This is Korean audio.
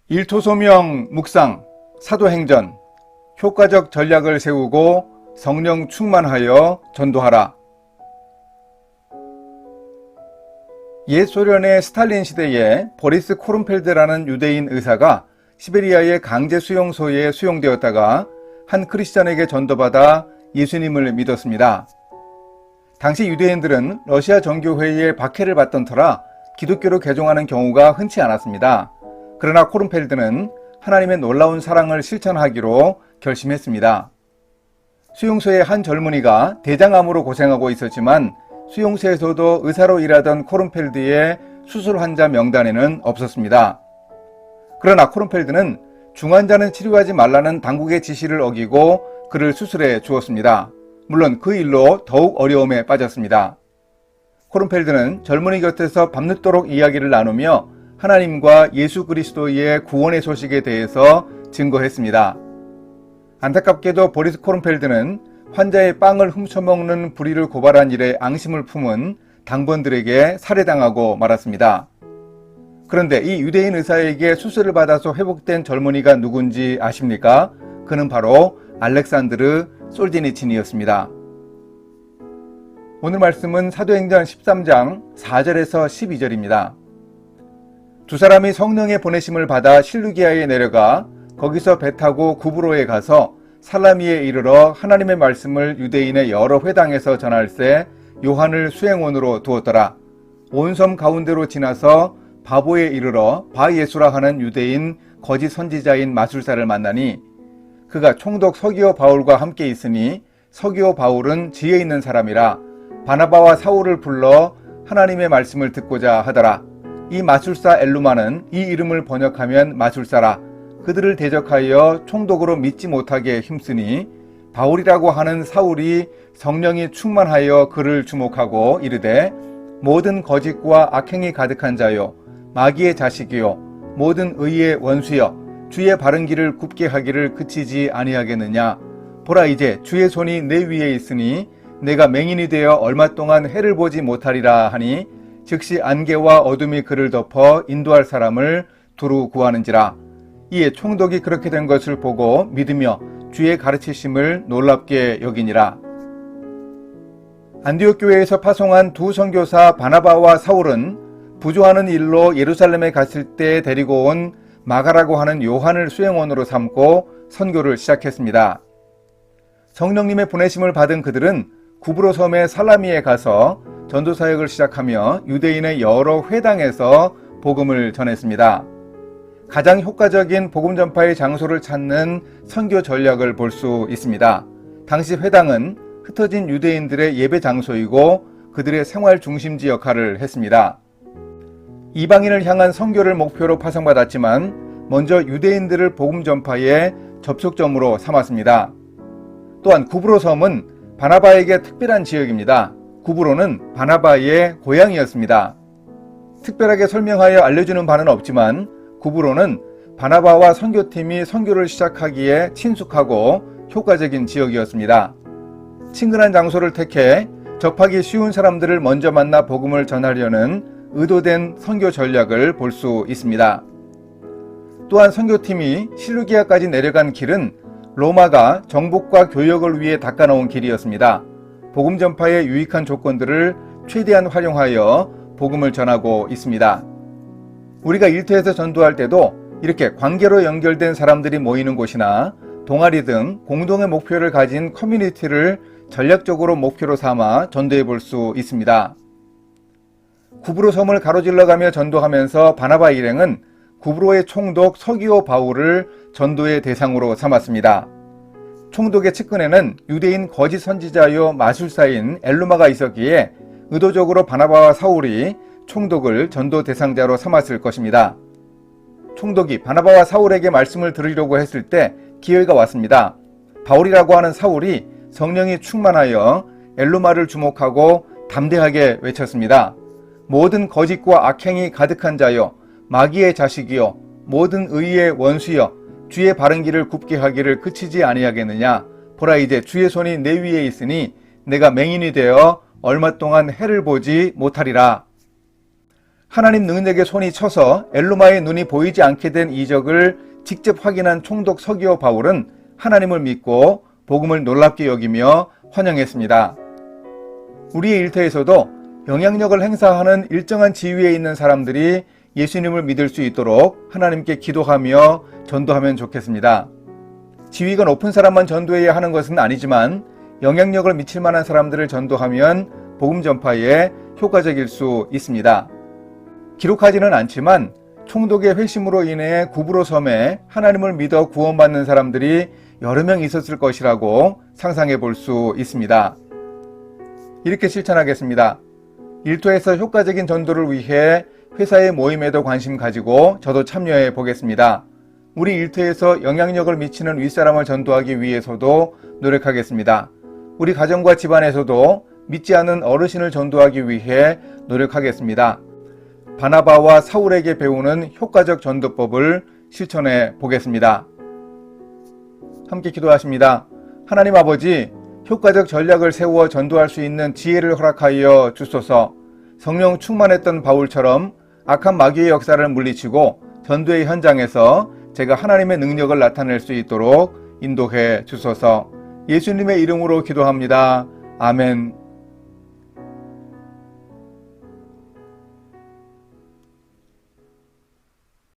일토소명 묵상 사도행전 효과적 전략을 세우고 성령 충만하여 전도하라. 옛 소련의 스탈린 시대에 보리스 코른펠드라는 유대인 의사가 시베리아의 강제 수용소에 수용되었다가 한 크리스천에게 전도받아 예수님을 믿었습니다. 당시 유대인들은 러시아 정교회의 박해를 받던 터라 기독교로 개종하는 경우가 흔치 않았습니다. 그러나 코른펠드는 하나님의 놀라운 사랑을 실천하기로 결심했습니다. 수용소의 한 젊은이가 대장암으로 고생하고 있었지만 수용소에서도 의사로 일하던 코른펠드의 수술 환자 명단에는 없었습니다. 그러나 코른펠드는 중환자는 치료하지 말라는 당국의 지시를 어기고 그를 수술해 주었습니다. 물론 그 일로 더욱 어려움에 빠졌습니다. 코른펠드는 젊은이 곁에서 밤늦도록 이야기를 나누며 하나님과 예수 그리스도의 구원의 소식에 대해서 증거했습니다. 안타깝게도 보리스 코른펠드는 환자의 빵을 훔쳐먹는 불의를 고발한 일에 앙심을 품은 당번들에게 살해당하고 말았습니다. 그런데 이 유대인 의사에게 수술을 받아서 회복된 젊은이가 누군지 아십니까? 그는 바로 알렉산드르 솔제니친이었습니다. 오늘 말씀은 사도행전 13장 4절에서 12절입니다. 두 사람이 성령의 보내심을 받아 실루기아에 내려가 거기서 배 타고 구브로에 가서 살라미에 이르러 하나님의 말씀을 유대인의 여러 회당에서 전할세 요한을 수행원으로 두었더라. 온 섬 가운데로 지나서 바보에 이르러 바예수라 하는 유대인 거짓 선지자인 마술사를 만나니 그가 총독 서기오 바울과 함께 있으니 서기오 바울은 지혜 있는 사람이라 바나바와 사울을 불러 하나님의 말씀을 듣고자 하더라. 이 마술사 엘루마는 이 이름을 번역하면 마술사라. 그들을 대적하여 총독으로 믿지 못하게 힘쓰니 바울이라고 하는 사울이 성령이 충만하여 그를 주목하고 이르되 모든 거짓과 악행이 가득한 자요 마귀의 자식이요 모든 의의 원수여 주의 바른 길을 굽게 하기를 그치지 아니하겠느냐. 보라 이제 주의 손이 내 위에 있으니 내가 맹인이 되어 얼마 동안 해를 보지 못하리라 하니 즉시 안개와 어둠이 그를 덮어 인도할 사람을 두루 구하는지라. 이에 총독이 그렇게 된 것을 보고 믿으며 주의 가르치심을 놀랍게 여기니라. 안디옥 교회에서 파송한 두 선교사 바나바와 사울은 부조하는 일로 예루살렘에 갔을 때 데리고 온 마가라고 하는 요한을 수행원으로 삼고 선교를 시작했습니다. 성령님의 보내심을 받은 그들은 구브로 섬의 살라미에 가서 전도 사역을 시작하며 유대인의 여러 회당에서 복음을 전했습니다. 가장 효과적인 복음 전파의 장소를 찾는 선교 전략을 볼 수 있습니다. 당시 회당은 흩어진 유대인들의 예배 장소이고 그들의 생활 중심지 역할을 했습니다. 이방인을 향한 선교를 목표로 파송받았지만 먼저 유대인들을 복음 전파의 접촉점으로 삼았습니다. 또한 구브로 섬은 바나바에게 특별한 지역입니다. 구브로는 바나바의 고향이었습니다. 특별하게 설명하여 알려주는 바는 없지만 구브로는 바나바와 선교팀이 선교를 시작하기에 친숙하고 효과적인 지역이었습니다. 친근한 장소를 택해 접하기 쉬운 사람들을 먼저 만나 복음을 전하려는 의도된 선교 전략을 볼 수 있습니다. 또한 선교팀이 실루기아까지 내려간 길은 로마가 정복과 교역을 위해 닦아놓은 길이었습니다. 복음 전파의 유익한 조건들을 최대한 활용하여 복음을 전하고 있습니다. 우리가 일터에서 전도할 때도 이렇게 관계로 연결된 사람들이 모이는 곳이나 동아리 등 공동의 목표를 가진 커뮤니티를 전략적으로 목표로 삼아 전도해 볼 수 있습니다. 구브로 섬을 가로질러가며 전도하면서 바나바 일행은 구브로의 총독 서기오 바울을 전도의 대상으로 삼았습니다. 총독의 측근에는 유대인 거짓 선지자요 마술사인 엘루마가 있었기에 의도적으로 바나바와 사울이 총독을 전도 대상자로 삼았을 것입니다. 총독이 바나바와 사울에게 말씀을 들으려고 했을 때 기회가 왔습니다. 바울이라고 하는 사울이 성령이 충만하여 엘루마를 주목하고 담대하게 외쳤습니다. 모든 거짓과 악행이 가득한 자여 마귀의 자식이여 모든 의의 원수여 주의 바른 길을 굽게 하기를 그치지 아니하겠느냐. 보라 이제 주의 손이 내 위에 있으니 내가 맹인이 되어 얼마 동안 해를 보지 못하리라. 하나님 능력의 손이 쳐서 엘루마의 눈이 보이지 않게 된 이적을 직접 확인한 총독 서기오 바울은 하나님을 믿고 복음을 놀랍게 여기며 환영했습니다. 우리의 일터에서도 영향력을 행사하는 일정한 지위에 있는 사람들이 예수님을 믿을 수 있도록 하나님께 기도하며 전도하면 좋겠습니다. 지위가 높은 사람만 전도해야 하는 것은 아니지만 영향력을 미칠 만한 사람들을 전도하면 복음 전파에 효과적일 수 있습니다. 기록하지는 않지만 총독의 회심으로 인해 구브로 섬에 하나님을 믿어 구원받는 사람들이 여러 명 있었을 것이라고 상상해 볼 수 있습니다. 이렇게 실천하겠습니다. 일터에서 효과적인 전도를 위해 회사의 모임에도 관심 가지고 저도 참여해 보겠습니다. 우리 일터에서 영향력을 미치는 윗사람을 전도하기 위해서도 노력하겠습니다. 우리 가정과 집안에서도 믿지 않는 어르신을 전도하기 위해 노력하겠습니다. 바나바와 사울에게 배우는 효과적 전도법을 실천해 보겠습니다. 함께 기도하십니다. 하나님 아버지, 효과적 전략을 세워 전도할 수 있는 지혜를 허락하여 주소서. 성령 충만했던 바울처럼 악한 마귀의 역사를 물리치고 전도의 현장에서 제가 하나님의 능력을 나타낼 수 있도록 인도해 주소서. 예수님의 이름으로 기도합니다. 아멘.